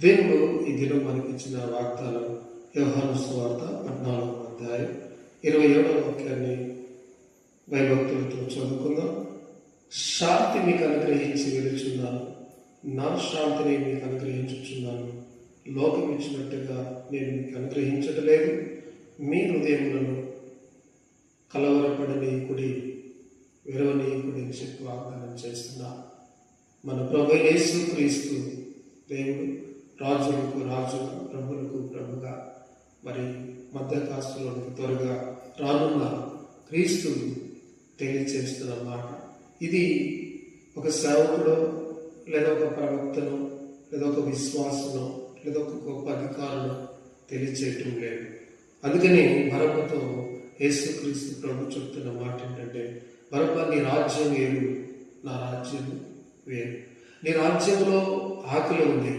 దేవుడు ఈ దినం మనకిచ్చిన వాగ్దానం యోహాను సువార్త 14వ అధ్యాయం 27వ వాక్యాన్ని భయభక్తులతో చదువుకుందాం. శాంతి మీకు అనుగ్రహించి వెలుచున్నాను, నా శాంతిని మీకు అనుగ్రహించుచున్నాను. లోకం ఇచ్చినట్టుగా నేను మీకు అనుగ్రహించటలేదు. మీ హృదయములను కలవరపడనీయకుడి, విరవనీయకుడి అని చెప్పి వాగ్దానం చేస్తున్నా. మన ప్రభు యేసు క్రీస్తు దేవుడు రాజులకు రాజుగా, ప్రభులకు ప్రభుగా, మరి మధ్యకాస్తులకు త్వరగా రానున్న క్రీస్తు తెలియచేస్తున్న మాట. ఇది ఒక సేవకుడు లేదా ఒక ప్రవక్తను లేదా ఒక విశ్వాసను లేదా ఒక గొప్ప అధికారులు తెలియచేయటం లేదు. అందుకని బరబ్బతో యేసుక్రీస్తు ప్రభు చెప్తున్న మాట ఏంటంటే, బరబ్బ నీ రాజ్యం వేరు, నా రాజ్యం వేరు. నీ రాజ్యంలో ఆకలి ఉంది,